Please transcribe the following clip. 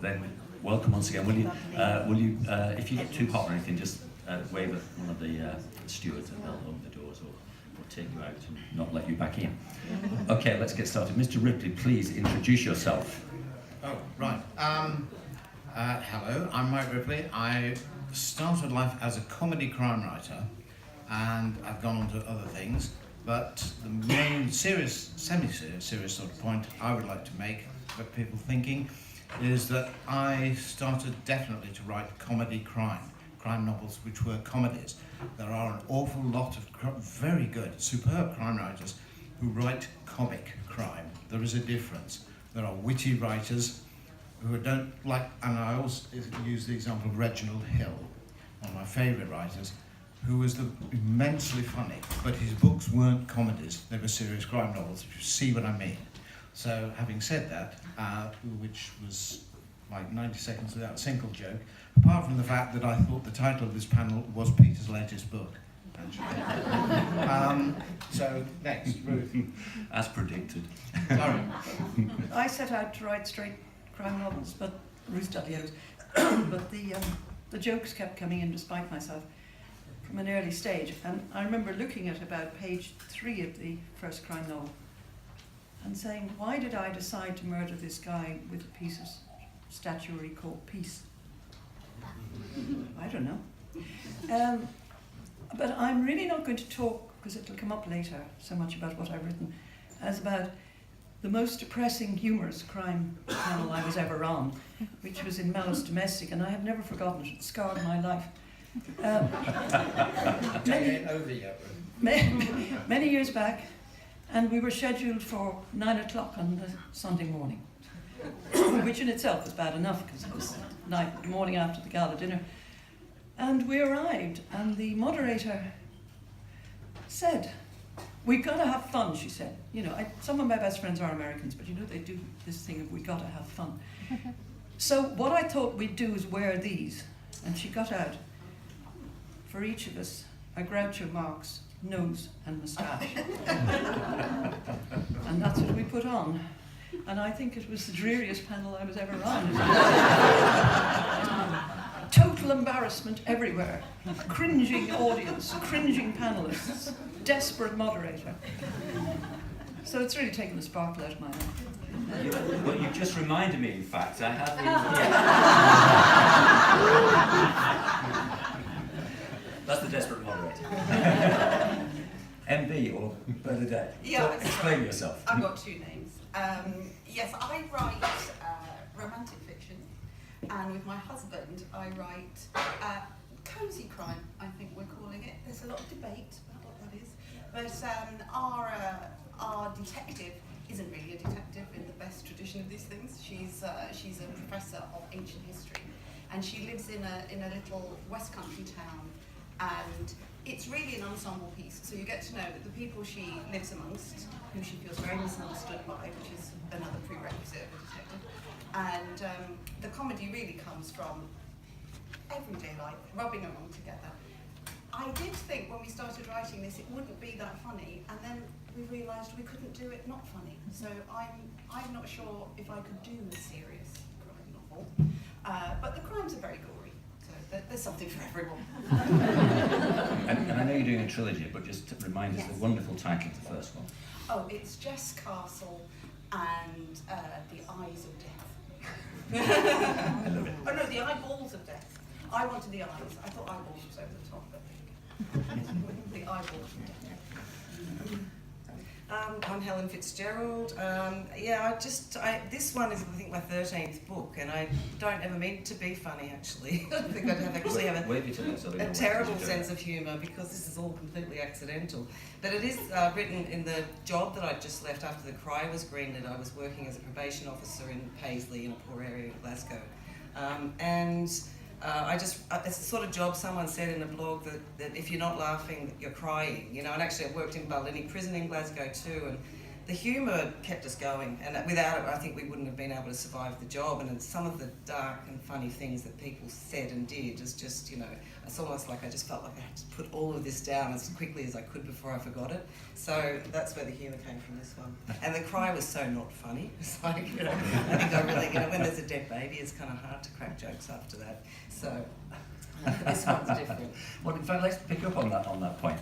Then welcome once again. Will you, if you get too hot or anything, just wave at one of the stewards and they'll open the doors or take you out and not let you back in. Okay, let's get started. Mr. Ripley, please introduce yourself. Oh, right. Hello, I'm Mike Ripley. I started life as a comedy crime writer, and I've gone on to other things, but the main semi-serious sort of point I would like to make for people thinking is that I started definitely to write comedy crime novels which were comedies. There are an awful lot of very good, superb crime writers who write comic crime. There is a difference. There are witty writers who don't like, and I always use the example of Reginald Hill, one of my favourite writers, who was immensely funny, but his books weren't comedies, they were serious crime novels, if you see what I mean. So having said that, which was like 90 seconds without a single joke, apart from the fact that I thought the title of this panel was Peter's latest book. So next, Ruth. As predicted. Sorry. I set out to write straight crime novels, but Ruth Dudley, but the jokes kept coming in despite myself from an early stage. And I remember looking at about page 3 of the first crime novel and saying, why did I decide to murder this guy with a piece of statuary called peace? I don't know. But I'm really not going to talk, because it'll come up later, so much about what I've written, as about the most depressing, humorous crime panel I was ever on, which was in Mellis Domestic, and I have never forgotten it. It scarred my life. Many years back, and we were scheduled for 9 o'clock on the Sunday morning, which in itself was bad enough, because it was the morning after the gala dinner. And we arrived, and the moderator said, "We've got to have fun," she said. You know, some of my best friends are Americans, but you know, they do this thing of, we got to have fun. So what I thought we'd do is wear these. And she got out, for each of us, a Groucho Marx nose and moustache. And that's what we put on. And I think it was the dreariest panel I was ever on. Total embarrassment everywhere. A cringing audience, cringing panelists, desperate moderator. So it's really taken the sparkle out of my life. Well, you just reminded me, in fact, I have That's the desperate moderator. MB or Bernadette? Yeah, so explain yourself. I've got two names. Yes, I write romantic fiction, and with my husband I write cosy crime, I think we're calling it. There's a lot of debate about what that is, but our detective isn't really a detective in the best tradition of these things. She's a professor of ancient history, and she lives in a little West Country town, and it's really an ensemble piece. So you get to know that the people she lives amongst, who she feels very misunderstood by, which is another prerequisite of a detective, and the comedy really comes from everyday life, rubbing along together. I did think when we started writing this it wouldn't be that funny, and then we realised we couldn't do it not funny. So I'm not sure if I could do a serious crime novel, but the crimes are very gory, so there's something for everyone. And I know you're doing a trilogy, but just to remind us the wonderful title of the first one. Oh, it's Jess Castle and the Eyes of Death. I love it. Oh no, the Eyeballs of Death. I wanted the eyes. I thought eyeballs was over the top, but the eyeballs of death. I'm Helen Fitzgerald. This one is, I think, my 13th book, and I don't ever mean to be funny, actually. I think I have a terrible sense of humour, because this is all completely accidental. But it is written in the job that I just left after the cry was greenlit. I was working as a probation officer in Paisley, in a poor area of Glasgow. It's the sort of job, someone said in a blog, that if you're not laughing, you're crying, you know. And actually I worked in Barlini prison in Glasgow too, the humour kept us going, and without it, I think we wouldn't have been able to survive the job. And some of the dark and funny things that people said and did is just, you know, it's almost like I just felt like I had to put all of this down as quickly as I could before I forgot it. So that's where the humour came from this one. And the cry was so not funny. It's like, you know, I think I really, you know, when there's a dead baby, it's kind of hard to crack jokes after that. So this one's different. Well, in fact, let's pick up on that point.